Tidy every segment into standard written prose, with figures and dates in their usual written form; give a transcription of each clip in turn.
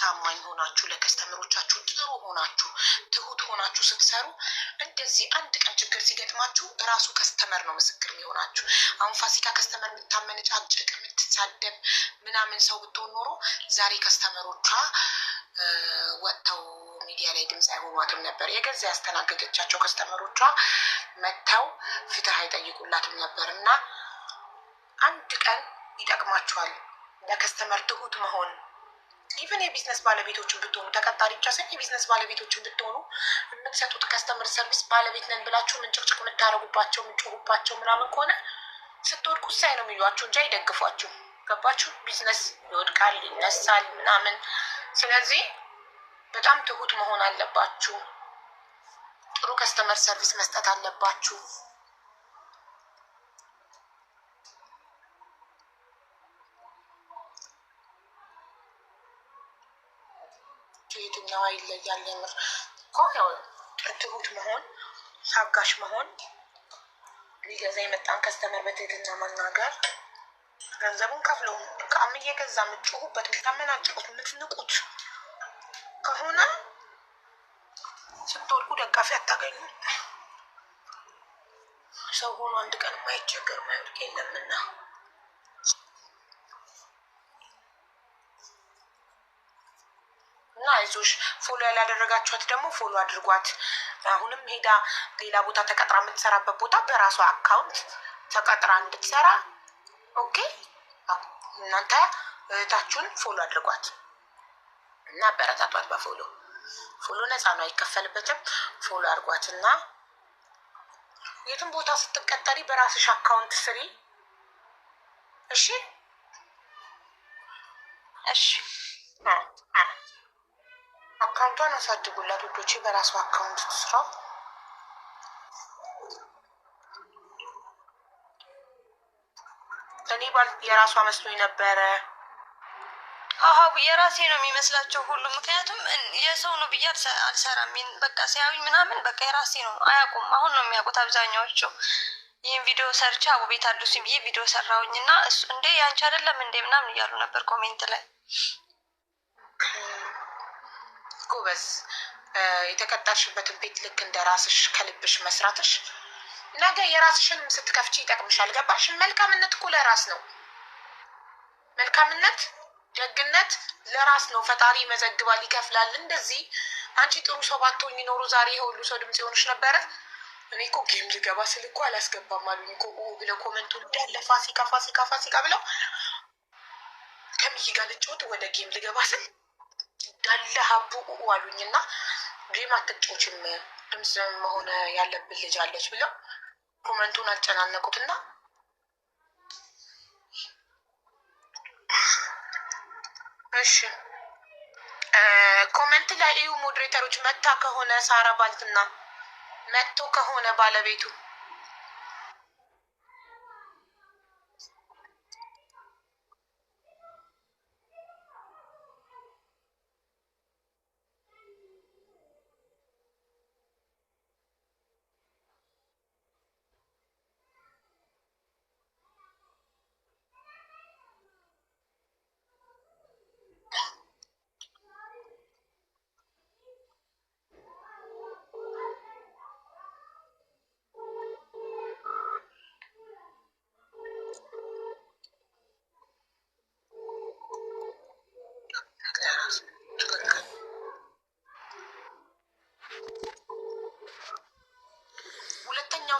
ታማኝ ሆናችሁ ለከስተመሮቻችሁ ጥሩ ሆናችሁ ትሁት ሆናችሁ ስትሰሩ እንደዚህ አንድ ቀን ችግር ሲገጥማችሁ እራሱ ከስተመር ነው ምስክር የሚሆናችሁ። አሁን ፋሲካ ከስተመር የምታመነጫጭቅ የምትሳደብ ምናምን ሰው ብትሆን ኖሮ ዛሬ ከስተመሮቿ ወጥተው ሚዲያ ላይ ድምፅ አይሆኗትም ነበር። የገዛ ያስተናገደቻቸው ከስተመሮቿ መጥተው ፍትህ አይጠይቁላትም ነበር። እና አንድ ቀን ይጠቅማችኋል ለከስተመር ትሁት መሆን። ኢቨን የቢዝነስ ባለቤቶችን ብትሆኑ ተቀጣሪ ብቻ ሳይሆን የቢዝነስ ባለቤቶችን ብትሆኑ የምትሰጡት ከስተመር ሰርቪስ ባለቤት ነን ብላችሁ ምንጭቅጭቅ የምታደርጉባቸው የምትጮሁባቸው ምናምን ከሆነ ስትወድቁ ሳይ ነው የሚሏችሁ እንጂ አይደግፏችሁ። ገባችሁ? ቢዝነስ ይወድቃል ይነሳል ምናምን። ስለዚህ በጣም ትሁት መሆን አለባችሁ። ጥሩ ከስተመር ሰርቪስ መስጠት አለባችሁ። የትኛዋ ይለያል? የምር እኮ ያው ትሁት መሆን፣ ታጋሽ መሆን፣ ሊገዛ የመጣን ከስተመር በትህትና መናገር፣ ገንዘቡን ከፍሎ እቃም እየገዛ የምትጮሁበት የምታመናጭቁት የምትንቁት ከሆነ ስትወድቁ ደጋፊ አታገኙ። ሰው ሆኖ አንድ ቀን ማይቸገር ማይወድቅ የለምና እና አይዞሽ። ፎሎ ያላደረጋችኋት ደግሞ ፎሎ አድርጓት። አሁንም ሄዳ ሌላ ቦታ ተቀጥራ የምትሰራበት ቦታ በራሷ አካውንት ተቀጥራ እንድትሰራ ኦኬ። እናንተ እህታችሁን ፎሎ አድርጓት እና አበረታቷት። በፎሎ ፎሎ ነፃ ነው፣ አይከፈልበትም። ፎሎ አድርጓት እና የትም ቦታ ስትቀጠሪ በራስሽ አካውንት ስሪ። እሺ እሺ። አካውንቷን አሳድጉላት ውዶቼ፣ በራሱ አካውንት ትስራ። እኔ የራሷ መስሎኝ ነበረ። አሀቡ የራሴ ነው የሚመስላቸው ሁሉ። ምክንያቱም የሰው ነው ብዬ አልሰራም። በቃ ሲያዩኝ ምናምን በቃ የራሴ ነው። አያውቁም። አሁን ነው የሚያውቁት አብዛኛዎቹ። ይህን ቪዲዮ ሰርቻ አቡ ቤት አሉሲም ብዬ ቪዲዮ ሰራሁኝ እና እሱ እንዴ ያንቺ አይደለም እንዴ ምናምን እያሉ ነበር ኮሜንት ላይ። ጎበዝ። የተቀጣሽበትን ቤት ልክ እንደ ራስሽ ከልብሽ መስራትሽ ነገ የራስሽንም ስትከፍቺ ይጠቅምሻል። ገባሽ? መልካምነት እኮ ለራስ ነው። መልካምነት ደግነት ለራስ ነው። ፈጣሪ መዘግባል፣ ይከፍላል። እንደዚህ አንቺ ጥሩ ሰው ባትሆኝ ኖሮ ዛሬ የሁሉ ሰው ድምጽ ይሆንሽ ነበረ። እኔ እኮ ጌም ልገባ ስል እኮ አላስገባም አሉኝ እኮ ብለው ኮመንቱ እንዳለ ፋሲካ ፋሲካ ፋሲካ ብለው ከምይ ጋር ልጮት ወደ ጌም ልገባ ስል እንዳለ ሀቡ አሉኝና ጌም አትጮችም ድምፅ መሆን ያለብን ልጅ አለች ብለው ኮመንቱን አጨናነቁትና እሺ ኮመንት ላይ እዩ ሞዴሬተሮች። መታ ከሆነ ሳራ ባልትና መጥቶ ከሆነ ባለቤቱ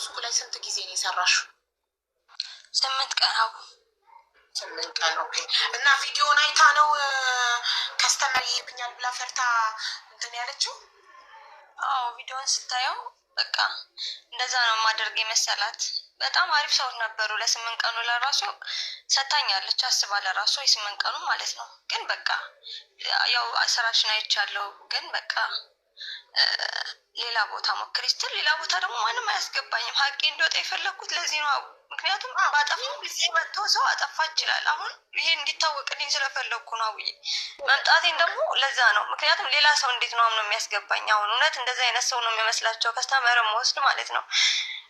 ሱቅ ላይ ስንት ጊዜ ነው የሰራሽው? 8 ቀን። አዎ 8 ቀን። ኦኬ። እና ቪዲዮን አይታ ነው ከስተመር ይብኛል ብላ ፈርታ እንትን ያለችው? አዎ ቪዲዮን ስታየው በቃ እንደዛ ነው ማድረግ የመሰላት። በጣም አሪፍ ሰዎች ነበሩ። ለ8 ቀኑ ለራሱ ሰታኛለች አስባ ለራሱ የ8 ቀኑ ማለት ነው። ግን በቃ ያው ስራሽን አይቻለሁ ግን በቃ ሌላ ቦታ ሞክሪ ስትል ሌላ ቦታ ደግሞ ማንም አያስገባኝም። ሀቄ እንዲወጣ የፈለግኩት ለዚህ ነው። ምክንያቱም ባጠፋው ጊዜ መጥቶ ሰው አጠፋ ይችላል። አሁን ይሄ እንዲታወቅልኝ ስለፈለግኩ ነው ብዬ መምጣቴን ደግሞ ለዛ ነው። ምክንያቱም ሌላ ሰው እንዴት ነው አምኖ የሚያስገባኝ? አሁን እውነት እንደዚህ አይነት ሰው ነው የሚመስላቸው ከስተመርም ወስድ ማለት ነው።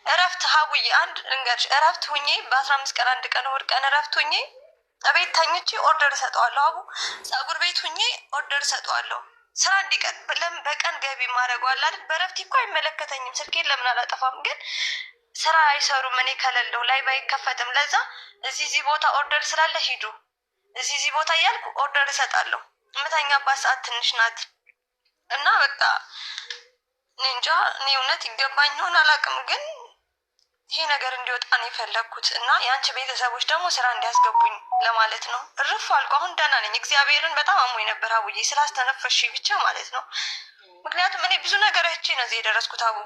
እረፍት ሀቡዬ አንድ ልንገርሽ፣ እረፍት ሁኜ በ15 ቀን 1 ቀን እሑድ ቀን እረፍት ሁኜ እቤት ተኝቼ ኦርደር እሰጠዋለሁ። አቡ ፀጉር ቤት ሁኜ ኦርደር እሰጠዋለሁ። ስራ እንዲቀር በቀን ገቢ ማድረገዋል አይደል? በረፍት እኮ አይመለከተኝም። ስልኬን ለምን አላጠፋም? ግን ስራ አይሰሩም እኔ ከሌለው ላይ ባይከፈትም። ለዛ እዚህ ቦታ ኦርደር ስላለ ሂዱ እዚህ ቦታ እያልኩ ኦርደር እሰጣለሁ። የምተኛባት ሰዓት ትንሽ ናት እና በቃ እኔ እንጃ። እኔ እውነት ይገባኝ ሆን አላውቅም፣ ግን ይሄ ነገር እንዲወጣ ነው የፈለግኩት እና የአንቺ ቤተሰቦች ደግሞ ስራ እንዲያስገቡኝ ለማለት ነው። እርፍ አልኩ። አሁን ደህና ነኝ። እግዚአብሔርን በጣም አሞኝ ነበር አቡዬ፣ ስላስተነፈሽ ብቻ ማለት ነው። ምክንያቱም እኔ ብዙ ነገር አይቼ ነው እዚህ የደረስኩት አቡ።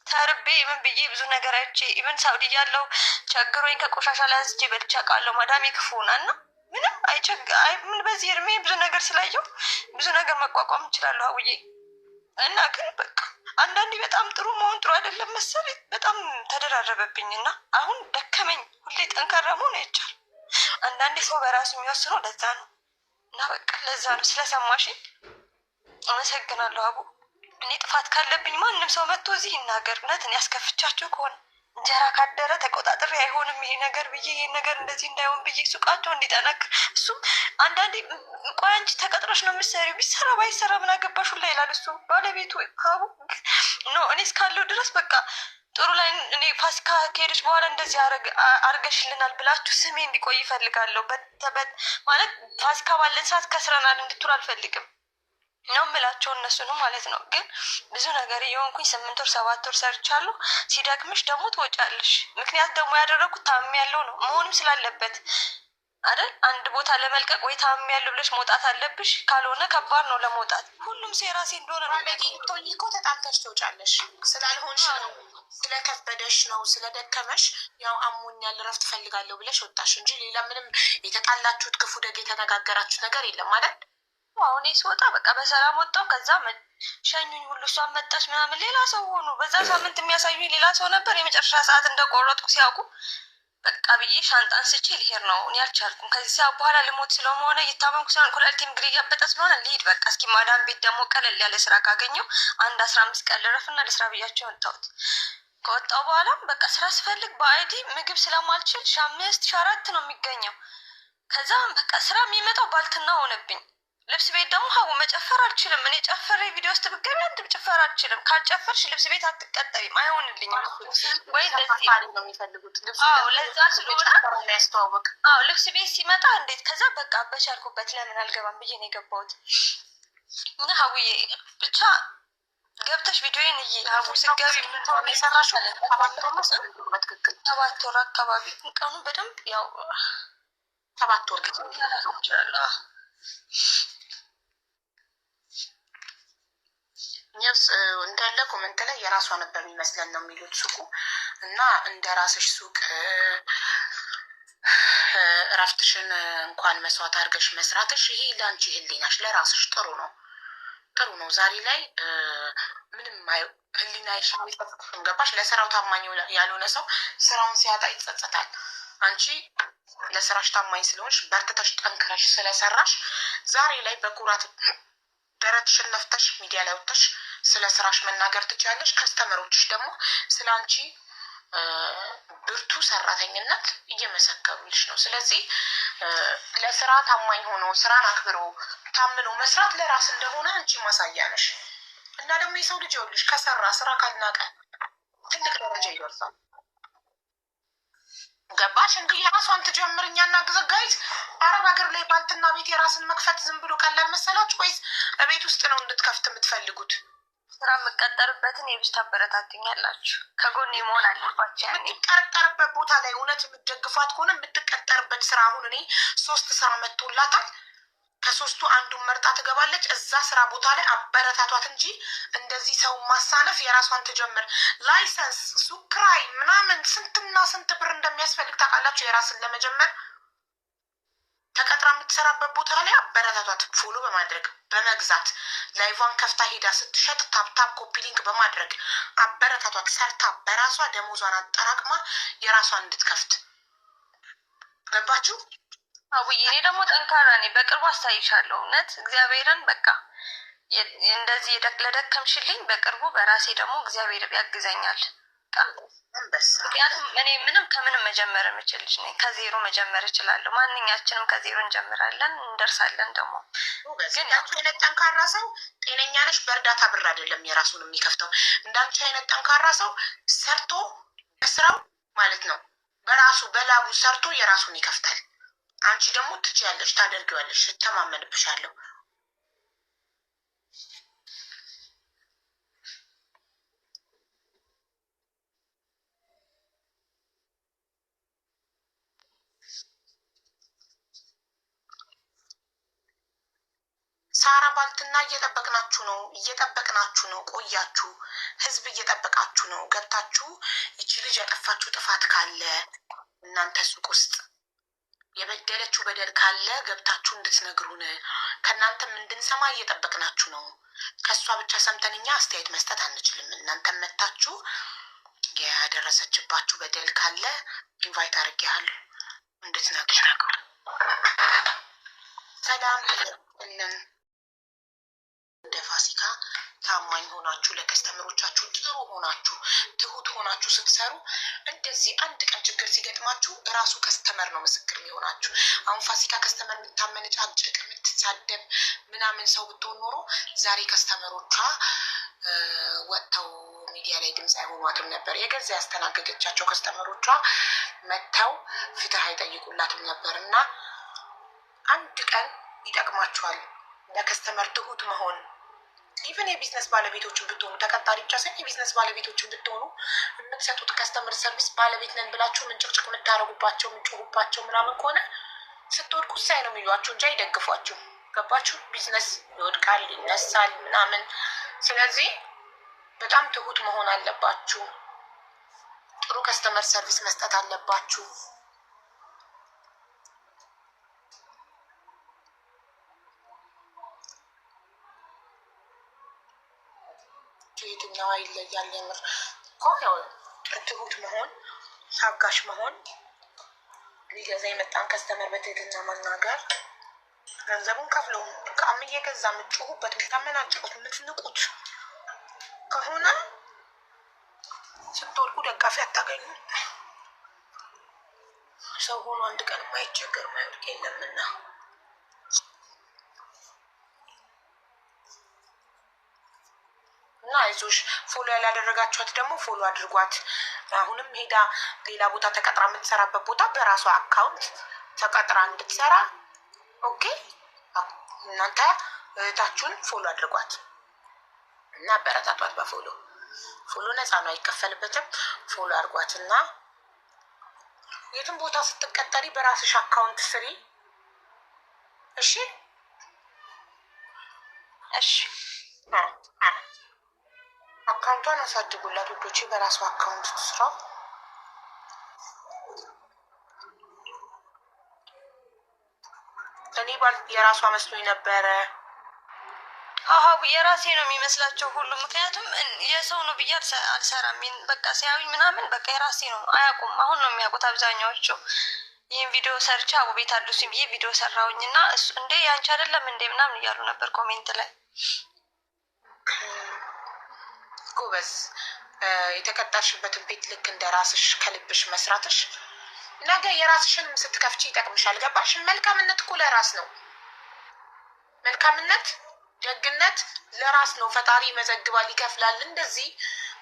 ተርቤ ምን ብዬ ብዙ ነገር አይቼ ኢቨን ሳውዲ ያለው ቸግሮኝ ከቆሻሻ ላይ አንስቼ በልቼ አውቃለሁ። ማዳሜ ክፉና እና ምንም ምን በዚህ እድሜ ብዙ ነገር ስላየው ብዙ ነገር መቋቋም እችላለሁ አቡዬ። እና ግን በቃ አንዳንዴ በጣም ጥሩ መሆን ጥሩ አይደለም መሰለኝ። በጣም ተደራረበብኝ እና አሁን ደከመኝ። ሁሌ ጠንካራ መሆን አይቻል። አንዳንዴ ሰው በራሱ የሚወስነው ለዛ ነው እና በቃ ለዛ ነው። ስለሰማሽኝ አመሰግናለሁ አቡ። እኔ ጥፋት ካለብኝ ማንም ሰው መጥቶ እዚህ ይናገር። እውነት እኔ ያስከፍቻቸው ከሆነ እንጀራ ካደረ ተቆጣጥሬ አይሆንም ይሄ ነገር ብዬ ይሄ ነገር እንደዚህ እንዳይሆን ብዬ ሱቃቸው እንዲጠነክር። እሱም አንዳንዴ ቆይ አንቺ ተቀጥረሽ ነው የምትሰሪው፣ ቢሰራ ባይሰራ ምን አገባሽ ሁላ ይላል እሱ ባለቤቱ አቡ። ኖ እኔ እስካለው ድረስ በቃ ጥሩ ላይ እኔ ፋሲካ ከሄደች በኋላ እንደዚህ አርገሽልናል ብላችሁ ስሜ እንዲቆይ ይፈልጋለሁ። ማለት ፋሲካ ባለን ሰዓት ከስረናል እንድትሉ አልፈልግም ነው የምላቸው እነሱንም ማለት ነው። ግን ብዙ ነገር የሆንኩኝ 8 ወር 7 ወር ሰርቻለሁ። ሲደክምሽ ደግሞ ትወጫለሽ። ምክንያት ደግሞ ያደረጉት ታምሜ ያለው ነው መሆንም ስላለበት አይደል? አንድ ቦታ ለመልቀቅ ወይ ታምሜ ያለው ብለሽ መውጣት አለብሽ። ካልሆነ ከባድ ነው ለመውጣት። ሁሉም ሰው የራሴ እንደሆነ ነው። ቶኝ እኮ ተጣልተሽ ትወጫለሽ። ስላልሆንሽ ነው፣ ስለከበደሽ ነው፣ ስለደከመሽ ያው አሞኛል እረፍት ፈልጋለሁ ብለሽ ወጣሽ እንጂ ሌላ ምንም የተጣላችሁት ክፉ ደግ የተነጋገራችሁት ነገር የለም አይደል? አሁን ስወጣ በቃ በሰላም ወጣው። ከዛ ሸኙኝ ሁሉ እሷን መጣች ምናምን ሌላ ሰው ሆኑ። በዛ ሳምንት የሚያሳዩኝ ሌላ ሰው ነበር። የመጨረሻ ሰዓት እንደቆረጥኩ ሲያውቁ በቃ ብዬ ሻንጣን ስቼ ልሄድ ነው። እኔ አልቻልኩም። ከዚህ ሰዓት በኋላ ልሞት ስለመሆነ እየታመምኩ ስለሆነ ኩላሊቴም እግሬ እያበጠ ስለሆነ ልሂድ በቃ እስኪ ማዳም ቤት ደግሞ ቀለል ያለ ስራ ካገኘው አንድ 15 ቀን ልረፍና ለስራ ብያቸው ወጣሁት። ከወጣሁ በኋላ በቃ ስራ ስፈልግ በአይዲ ምግብ ስለማልችል 5 4 ነው የሚገኘው። ከዛ በቃ ስራ የሚመጣው ባልትና ሆነብኝ። ልብስ ቤት ደግሞ ሀቡ መጨፈር አልችልም። እኔ ጨፈሬ ቪዲዮ ውስጥ ብገቢ አንድ ጨፈር አልችልም። ካልጨፈርሽ ልብስ ቤት አትቀጠሪም፣ አይሆንልኝም። ወይ እንደዚህ ነው የሚፈልጉት። ለዛ ስለሆነ ያስተዋወቅ ልብስ ቤት ሲመጣ እንዴት ከዛ በቃ በቻልኩበት ለምን አልገባም ብዬ ነው የገባሁት። እና ሀቡዬ ብቻ ገብተሽ ቪዲዮን እይ። ሀቡ ስገቢ ምን የሰራሽው? 7 ወር ነው በትክክል 7 ወር አካባቢ ቀኑ በደንብ ያው 7 ወር ጊዜ ይችላል። እንዳለ ኮመንት ላይ የራሷ ነበር የሚመስለን ነው የሚሉት ሱቁ እና እንደ ራስሽ ሱቅ እረፍትሽን እንኳን መስዋዕት አድርገሽ መስራትሽ ይሄ ለአንቺ ህሊናሽ ለራስሽ ጥሩ ነው፣ ጥሩ ነው። ዛሬ ላይ ምንም ህሊናሽ አይጸጸትሽም። ገባሽ? ለስራው ታማኝ ያልሆነ ሰው ስራውን ሲያጣ ይጸጸታል። አንቺ ለስራሽ ታማኝ ስለሆንሽ በርትተሽ ጠንክረሽ ስለሰራሽ ዛሬ ላይ በኩራት ደረትሽን ነፍተሽ ሚዲያ ላይ ወጥተሽ ስለ ስራሽ መናገር ትችያለሽ። ከስተመሮችሽ ደግሞ ስለ አንቺ ብርቱ ሰራተኝነት እየመሰከሩልሽ ነው። ስለዚህ ለስራ ታማኝ ሆኖ ስራን አክብሮ ታምኖ መስራት ለራስ እንደሆነ አንቺ ማሳያ ነሽ። እና ደግሞ የሰው ልጅ ይኸውልሽ ከሰራ ስራ ካልናቀ ትልቅ ደረጃ ይደርሳል። ገባሽ? እንዲህ የራሷን ትጀምር እኛና ግዘጋይት አረብ ሀገር ላይ ባልትና ቤት የራስን መክፈት ዝም ብሎ ቀላል መሰላችሁ ወይስ ቤት ውስጥ ነው እንድትከፍት የምትፈልጉት? ስራ የምቀጠርበትን የብስ ታበረታትኛላችሁ። ከጎኔ መሆን አለባቸው። የምትቀጠርበት ቦታ ላይ እውነት የምትደግፏት ከሆነ የምትቀጠርበት ስራ አሁን እኔ 3 ስራ መጥቶላታል። ከ3ቱ አንዱን መርጣ ትገባለች። እዛ ስራ ቦታ ላይ አበረታቷት እንጂ እንደዚህ ሰው ማሳነፍ የራሷን ትጀምር። ላይሰንስ ሱክራይ ምናምን ስንትና ስንት ብር እንደሚያስፈልግ ታውቃላችሁ? የራስን ለመጀመር ተቀጥራ የምትሰራበት ቦታ ላይ አበረታቷት። ፎሎ በማድረግ በመግዛት ላይቫን ከፍታ ሄዳ ስትሸጥ ታፕታፕ ኮፒ ሊንክ በማድረግ አበረታቷት። ሰርታ በራሷ ደሞዟን አጠራቅማ የራሷን እንድትከፍት። ገባችሁ? አቡዬ እኔ ደግሞ ጠንካራ ነኝ። በቅርቡ አሳይሻለሁ። እውነት እግዚአብሔርን በቃ እንደዚህ ለደከምሽልኝ በቅርቡ በራሴ ደግሞ እግዚአብሔር ያግዘኛል። በቃ ምክንያቱም እኔ ምንም ከምንም መጀመር የምችል ልጅ ነኝ። ከዜሮ መጀመር እችላለሁ። ማንኛችንም ከዜሮ እንጀምራለን፣ እንደርሳለን። ደግሞ ግን እንዳንቺ አይነት ጠንካራ ሰው ጤነኛ ነሽ። በእርዳታ ብር አይደለም የራሱን የሚከፍተው። እንዳንቺ አይነት ጠንካራ ሰው ሰርቶ በስራው ማለት ነው በራሱ በላቡ ሰርቶ የራሱን ይከፍታል። አንቺ ደግሞ ትችያለሽ፣ ታደርጊዋለሽ፣ እተማመንብሻለሁ። ሳራ ባልትና እየጠበቅናችሁ ነው። ቆያችሁ። ህዝብ እየጠበቃችሁ ነው። ገብታችሁ ይቺ ልጅ ያጠፋችሁ ጥፋት ካለ እናንተ ሱቅ ውስጥ የበደለችው በደል ካለ ገብታችሁ እንድትነግሩን ከእናንተም እንድንሰማ እየጠበቅናችሁ ነው። ከእሷ ብቻ ሰምተን እኛ አስተያየት መስጠት አንችልም። እናንተም መታችሁ ያደረሰችባችሁ በደል ካለ ኢንቫይት አድርጌያለሁ እንድትነግሩ። ሰላም ለን እንደ ፋሲካ ታማኝ ሆናችሁ ለከስተምሮቻችሁ ጥሩ ሆናችሁ ትሁት ሆናችሁ ስትሰሩ እንደዚህ አንድ ቀን ችግር ሲገጥማችሁ እራሱ ከስተመር ነው ምስክር የሚሆናችሁ። አሁን ፋሲካ ከስተመር የምታመነጫጭቅ የምትሳደብ ምናምን ሰው ብትሆን ኖሮ ዛሬ ከስተመሮቿ ወጥተው ሚዲያ ላይ ድምፅ አይሆኗትም ነበር። የገዛ ያስተናገደቻቸው ከስተመሮቿ መጥተው ፍትህ አይጠይቁላትም ነበር። እና አንድ ቀን ይጠቅማችኋል ለከስተመር ትሁት መሆን። ኢቨን የቢዝነስ ባለቤቶችን ብትሆኑ ተቀጣሪ ብቻ ሳይሆን የቢዝነስ ባለቤቶችን ብትሆኑ የምትሰጡት ከስተመር ሰርቪስ ባለቤት ነን ብላችሁ ምንጭቅጭቅ የምታደርጉባቸው ምንጮሁባቸው ምናምን ከሆነ ስትወድቁ ሳይ ነው የሚሏችሁ እንጂ አይደግፏችሁ። ገባችሁ? ቢዝነስ ይወድቃል ይነሳል ምናምን። ስለዚህ በጣም ትሁት መሆን አለባችሁ። ጥሩ ከስተመር ሰርቪስ መስጠት አለባችሁ። የትኛዋ ይለያል? የምር እኮ ያው ትሁት መሆን፣ ታጋሽ መሆን፣ ሊገዛ የመጣን ከስተመር በትህትና መናገር፣ ገንዘቡን ከፍሎ እቃም እየገዛ የምትጮሁበት የምታመናጭቁት የምትንቁት ከሆነ ስትወድቁ ደጋፊ አታገኙ። ሰው ሆኖ አንድ ቀን የማይቸገር ማይወድቅ የለምና እና አይዞሽ። ፎሎ ያላደረጋችኋት ደግሞ ፎሎ አድርጓት። አሁንም ሄዳ ሌላ ቦታ ተቀጥራ የምትሰራበት ቦታ በራሷ አካውንት ተቀጥራ እንድትሰራ ኦኬ። እናንተ እህታችሁን ፎሎ አድርጓት እና አበረታቷት። በፎሎ ፎሎ ነፃ ነው፣ አይከፈልበትም። ፎሎ አድርጓት እና የትም ቦታ ስትቀጠሪ በራስሽ አካውንት ስሪ። እሺ እሺ። አካውንቷን አሳድጉላት ውዶቼ፣ በራሱ አካውንት ትስራ። እኔ የራሷ መስሎኝ ነበረ። አሀቡ የራሴ ነው የሚመስላቸው ሁሉ። ምክንያቱም የሰው ነው ብዬ አልሰራም። በቃ ሲያዩኝ ምናምን በቃ የራሴ ነው። አያውቁም። አሁን ነው የሚያውቁት አብዛኛዎቹ። ይህን ቪዲዮ ሰርቻ አቡ ቤት አሉሲም ብዬ ቪዲዮ ሰራሁኝ እና እሱ እንዴ ያንቺ አይደለም እንዴ ምናምን እያሉ ነበር ኮሜንት ላይ። ጎበዝ። የተቀጠርሽበትን ቤት ልክ እንደ ራስሽ ከልብሽ መስራትሽ ነገ የራስሽንም ስትከፍቺ ይጠቅምሻል። ገባሽ? መልካምነት እኮ ለራስ ነው። መልካምነት ደግነት ለራስ ነው። ፈጣሪ ይመዘግባል፣ ይከፍላል። እንደዚህ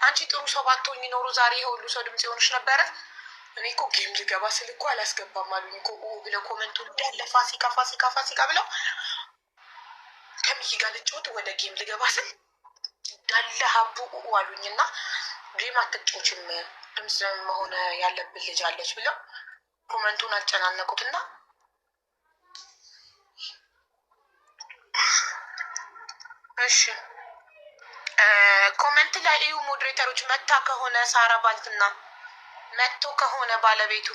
አንቺ ጥሩ ሰው ባትሆኚ ኖሮ ዛሬ የሁሉ ሰው ድምፅ የሆንሽ ነበረ። እኔ እኮ ጌም ልገባ ስል እኮ አላስገባም አሉኝ እኮ ብለው ኮመንቱ እንዳለ ፋሲካ ፋሲካ ፋሲካ ብለው ከምይ ጋር ልጫወት ወደ ጌም ልገባ ስል እንዳለ ሀቡ አሉኝ እና ጌም አትጫወችም ድምፅ መሆን ያለብን ልጅ አለች ብለው ኮመንቱን አጨናነቁትና እሺ ኮመንት ላይ እዩ ሞዴሬተሮች። መታ ከሆነ ሳራ ባልትና መጥቶ ከሆነ ባለቤቱ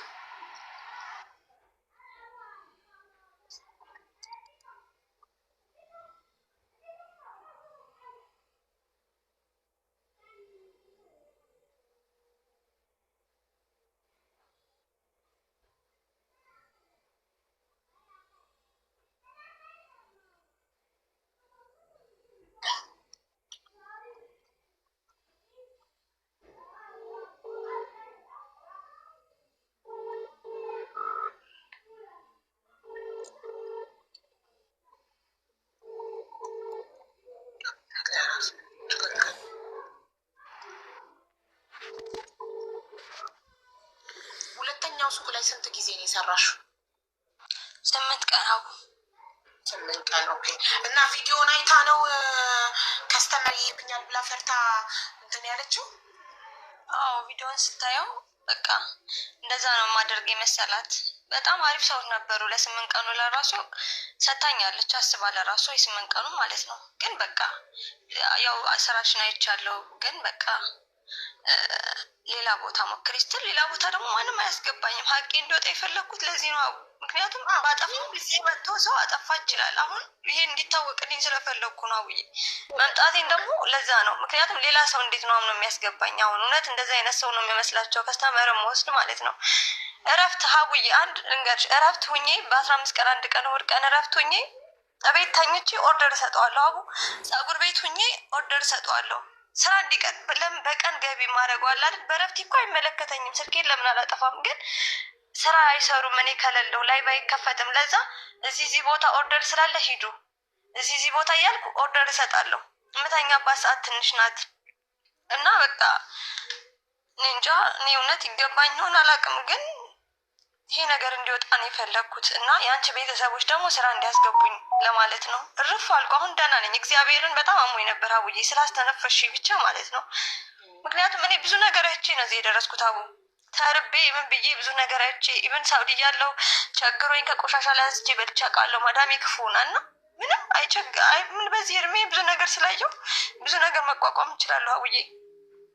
ላይ ስንት ጊዜ ነው የሰራሽው? 8 ቀን። አዎ 8 ቀን። ኦኬ። እና ቪዲዮን አይታ ነው ከስተመር ይሄብኛል ብላ ፈርታ እንትን ያለችው? አዎ ቪዲዮን ስታየው በቃ እንደዛ ነው ማደርግ የመሰላት። በጣም አሪፍ ሰዎች ነበሩ። ለ8 ቀኑ ለራሱ ሰታኛለች አስባ ለራሱ የ8 ቀኑ ማለት ነው። ግን በቃ ያው ስራሽን አይቻለሁ፣ ግን በቃ ሌላ ቦታ ሞክሪ ስትል ሌላ ቦታ ደግሞ ማንም አያስገባኝም። ሀቄ እንዲወጣ የፈለግኩት ለዚህ ነው። ምክንያቱም ባጠፋ ጊዜ መጥቶ ሰው አጠፋ ይችላል። አሁን ይሄ እንዲታወቅልኝ ስለፈለግኩ ነው አውዬ መምጣቴን ደግሞ ለዛ ነው። ምክንያቱም ሌላ ሰው እንዴት ነው አምኖ የሚያስገባኝ? አሁን እውነት እንደዚህ አይነት ሰው ነው የሚመስላቸው ከስተመርም ወስድ ማለት ነው። እረፍት ሀቡዬ አንድ እንገርሽ፣ እረፍት ሁኜ በ15 ቀን 1 ቀን እሑድ ቀን እረፍት ሁኜ እቤት ተኝቼ ኦርደር እሰጠዋለሁ። አቡ ፀጉር ቤት ሁኜ ኦርደር እሰጠዋለሁ። ስራ እንዲቀጥ ለምን በቀን ገቢ ማድረጓል አይደል? በእረፍት እኮ አይመለከተኝም። ስልኬን ለምን አላጠፋም? ግን ስራ አይሰሩም እኔ ከሌለው ላይ ባይከፈትም። ለዛ እዚህ ቦታ ኦርደር ስላለ ሂዱ እዚህ ቦታ እያልኩ ኦርደር እሰጣለሁ። የምተኛባት ሰዓት ትንሽ ናት እና በቃ እንጃ እኔ እውነት ይገባኝ ይሆን አላውቅም፣ ግን ይሄ ነገር እንዲወጣ ነው የፈለግኩት እና የአንቺ ቤተሰቦች ደግሞ ስራ እንዲያስገቡኝ ለማለት ነው። እርፍ አልኩ። አሁን ደህና ነኝ። እግዚአብሔርን በጣም አሞኝ ነበር አቡዬ ስላስተነፈሽ ብቻ ማለት ነው። ምክንያቱም እኔ ብዙ ነገር አይቼ ነው እዚህ የደረስኩት አቡ። ተርቤ ምን ብዬ ብዙ ነገር አይቼ ኢቨን ሳውዲ ያለው ቸግሮኝ ከቆሻሻ ላይ አንስቼ በልቼ አውቃለሁ። ማዳሜ ክፉና እና ምንም ምን በዚህ እድሜ ብዙ ነገር ስላየው ብዙ ነገር መቋቋም እችላለሁ አቡዬ።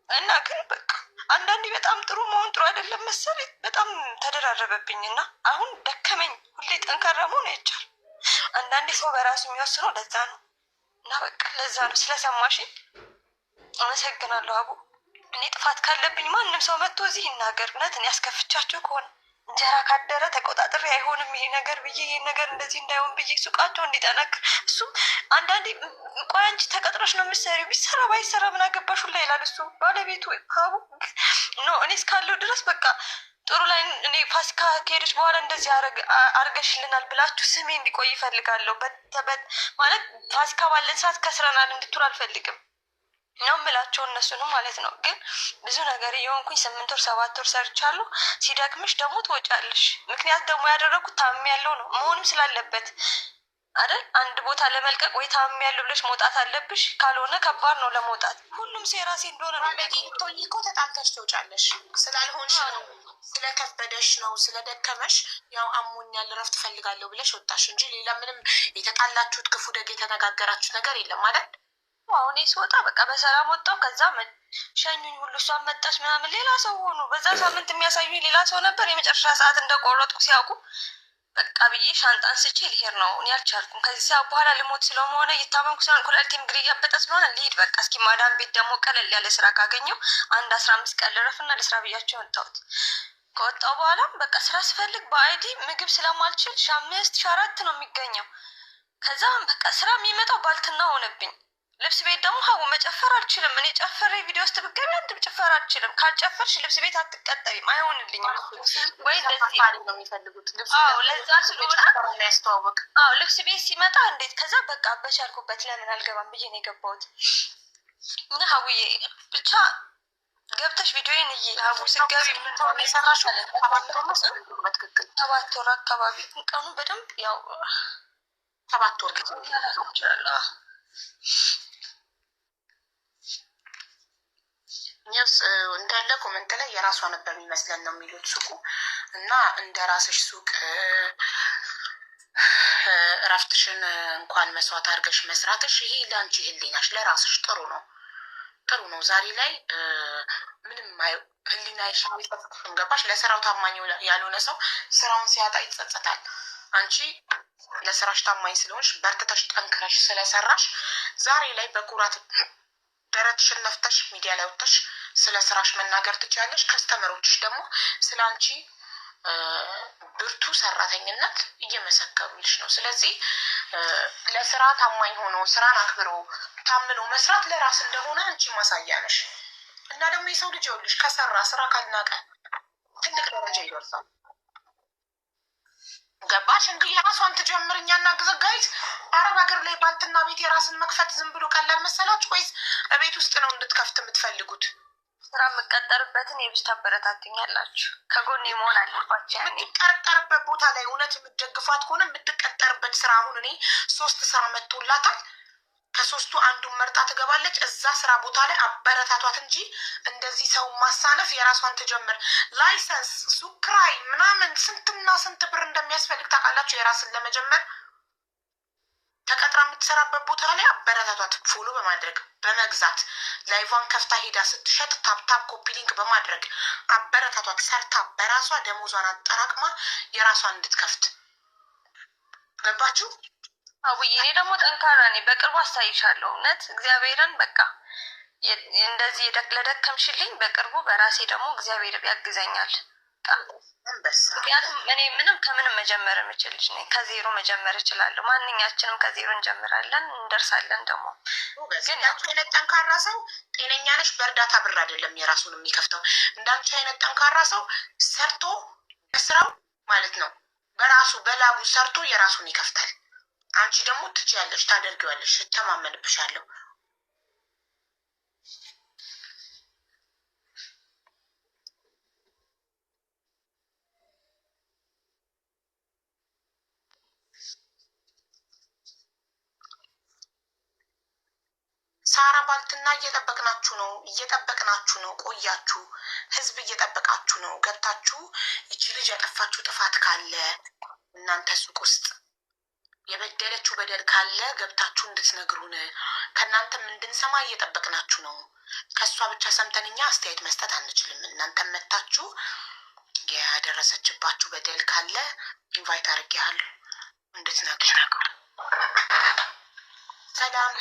እና ግን በቃ አንዳንዴ በጣም ጥሩ መሆን ጥሩ አይደለም መሰለኝ። በጣም ተደራረበብኝ እና አሁን ደከመኝ። ሁሌ ጠንካራ መሆን አይቻልም። አንዳንዴ ሰው በራሱ የሚወስነው ለዛ ነው እና በቃ ለዛ ነው። ስለሰማሽኝ አመሰግናለሁ አቡ። እኔ ጥፋት ካለብኝ ማንም ሰው መጥቶ እዚህ ይናገር። እውነት እኔ ያስከፍቻቸው ከሆነ እንጀራ ካደረ ተቆጣጥሬ አይሆንም ይሄ ነገር ብዬ ይሄ ነገር እንደዚህ እንዳይሆን ብዬ ሱቃቸው እንዲጠነክር እሱም አንዳንዴ ቆይ አንቺ ተቀጥረሽ ነው የምትሰሪው ቢሰራ ባይሰራ ምን አገባሽ ሁላ ይላል እሱ ባለቤቱ ሀቡ ኖ እኔ እስካለው ድረስ በቃ ጥሩ ላይ እኔ ፋሲካ ከሄደች በኋላ እንደዚህ አርገሽልናል ብላችሁ ስሜ እንዲቆይ ይፈልጋለሁ። ማለት ፋሲካ ባለን ሰዓት ከስረናል እንድትሉ አልፈልግም ነው የምላቸው እነሱንም ማለት ነው። ግን ብዙ ነገር የሆንኩኝ 8 ወር 7 ወር ሰርቻለሁ። ሲደክምሽ ደግሞ ትወጫለሽ። ምክንያት ደግሞ ያደረኩት ታምሜ ያለው ነው መሆንም ስላለበት አይደል? አንድ ቦታ ለመልቀቅ ወይ ታምሜ ያለው ብለሽ መውጣት አለብሽ። ካልሆነ ከባድ ነው ለመውጣት። ሁሉም ሴራሴ እንደሆነ ነው። ቶኝ እኮ ተጣልተሽ ትወጫለሽ። ስላልሆንሽ ነው፣ ስለከበደሽ ነው፣ ስለደከመሽ ያው አሞኛል እረፍት ፈልጋለሁ ብለሽ ወጣሽ እንጂ ሌላ ምንም የተጣላችሁት ክፉ ደግ የተነጋገራችሁት ነገር የለም ማለት አሁን ስወጣ በቃ በሰላም ወጣው። ከዛ ሸኙኝ ሁሉ እሷን መጣች ምናምን ሌላ ሰው ሆኑ። በዛ ሳምንት የሚያሳዩኝ ሌላ ሰው ነበር። የመጨረሻ ሰዓት እንደቆረጥኩ ሲያውቁ በቃ ብዬ ሻንጣ አንስቼ ልሄድ ነው። እኔ አልቻልኩም። ከዚህ ሰዓት በኋላ ልሞት ስለሆነ እየታመምኩ ስለሆነ ኩላሊቴም ግር እያበጠ ስለሆነ ልሂድ በቃ እስኪ ማዳም ቤት ደግሞ ቀለል ያለ ስራ ካገኘው አንድ 15 ቀን ልረፍና ለስራ ብያቸው ወጣሁት። ከወጣሁ በኋላም በቃ ስራ ስፈልግ በአይዲ ምግብ ስለማልችል 5 4 ነው የሚገኘው። ከዛ በቃ ስራ የሚመጣው ባልትና ሆነብኝ። ልብስ ቤት ደግሞ ሀቡ መጨፈር አልችልም። እኔ ጨፈሬ ቪዲዮ ውስጥ ብገቢ አንድ ጨፈር አልችልም። ካልጨፈርሽ ልብስ ቤት አትቀጠሪም፣ አይሆንልኝም። ወይ እንደዚህ ነው የሚፈልጉት። ለዛ ስለሆነ ያስተዋወቅ ልብስ ቤት ሲመጣ እንዴት ከዛ በቃ በቻልኩበት ለምን አልገባም ብዬ ነው የገባሁት። እና ሀቡዬ ብቻ ገብተሽ ቪዲዮን እይ ሀቡ ስገቢ የሰራሽው 7 ወር አካባቢ ቀኑ በደንብ ያው 7 ወር ጊዜ ይችላል። ኒውስ እንዳለ ኮመንት ላይ የራሷ ነበር የሚመስለን ነው የሚሉት ሱቁ እና እንደ ራስሽ ሱቅ እረፍትሽን እንኳን መስዋዕት አድርገሽ መስራትሽ ይሄ ለአንቺ ህሊናሽ ለራስሽ ጥሩ ነው ዛሬ ላይ ምንም ህሊናሽ አይጸጽትሽም። ገባሽ? ለስራው ታማኝ ያልሆነ ሰው ስራውን ሲያጣ ይጸጸታል። አንቺ ለስራሽ ታማኝ ስለሆንሽ በርትተሽ ጠንክረሽ ስለሰራሽ ዛሬ ላይ በኩራት ደረትሽን ነፍተሽ ሚዲያ ላይ ወጥተሽ ስለ ስራሽ መናገር ትችያለሽ። ከስተመሮችሽ ደግሞ ስለ አንቺ ብርቱ ሰራተኝነት እየመሰከሩልሽ ነው። ስለዚህ ለስራ ታማኝ ሆኖ ስራን አክብሮ ታምኖ መስራት ለራስ እንደሆነ አንቺ ማሳያ ነሽ። እና ደግሞ የሰው ልጅ ይኸውልሽ ከሰራ ስራ ካልናቀ ትልቅ ደረጃ ይደርሳል። ገባሽ? እንዲህ የራሷን ትጀምር እኛና ግዘጋይት አረብ ሀገር ላይ ባልትና ቤት የራስን መክፈት ዝም ብሎ ቀላል መሰላችሁ ወይስ ቤት ውስጥ ነው እንድትከፍት የምትፈልጉት? ስራ የምቀጠርበትን የብስ ታበረታትኛላችሁ። ከጎኔ መሆን አለባቸው። ያኔ የምትቀጠርበት ቦታ ላይ እውነት የምትደግፏት ከሆነ የምትቀጠርበት ስራ አሁን እኔ 3 ስራ መጥቶላታል። ከ3ቱ አንዱን መርጣ ትገባለች። እዛ ስራ ቦታ ላይ አበረታቷት እንጂ እንደዚህ ሰው ማሳነፍ የራሷን ትጀምር። ላይሰንስ ሱክራይ ምናምን ስንትና ስንት ብር እንደሚያስፈልግ ታውቃላችሁ? የራስን ለመጀመር ተቀጥራ የምትሰራበት ቦታ ላይ አበረታቷት። ፎሎ በማድረግ በመግዛት ላይቫን ከፍታ ሄዳ ስትሸጥ ታፕታፕ ኮፒ ሊንክ በማድረግ አበረታቷት። ሰርታ በራሷ ደሞዟን አጠራቅማ የራሷን እንድትከፍት ገባችሁ? አውዬ እኔ ደግሞ ጠንካራ ነኝ። በቅርቡ አሳይሻለሁ። እውነት እግዚአብሔርን በቃ እንደዚህ ለደከምሽልኝ በቅርቡ በራሴ ደግሞ እግዚአብሔር ያግዘኛል። ምክንያቱም እኔ ምንም ከምንም መጀመር የምችል ልጅ ነኝ። ከዜሮ መጀመር እችላለሁ። ማንኛችንም ከዜሮ እንጀምራለን፣ እንደርሳለን። ደግሞ ግን እንዳንቺ አይነት ጠንካራ ሰው ጤነኛ ነሽ። በእርዳታ ብር አይደለም የራሱን የሚከፍተው። እንዳንቺ አይነት ጠንካራ ሰው ሰርቶ በስራው ማለት ነው በራሱ በላቡ ሰርቶ የራሱን ይከፍታል። አንቺ ደግሞ ትችያለሽ፣ ታደርጊዋለሽ፣ እተማመንብሻለሁ። ሳራ ባልትና እየጠበቅናችሁ ነው። ቆያችሁ። ህዝብ እየጠበቃችሁ ነው። ገብታችሁ ይቺ ልጅ ያጠፋችሁ ጥፋት ካለ እናንተ ሱቅ ውስጥ የበደለችው በደል ካለ ገብታችሁ እንድትነግሩን ከእናንተም እንድንሰማ እየጠበቅናችሁ ነው። ከእሷ ብቻ ሰምተን እኛ አስተያየት መስጠት አንችልም። እናንተም መታችሁ ያደረሰችባችሁ በደል ካለ ኢንቫይት አድርጌያለሁ እንድትነግሩ። ሰላም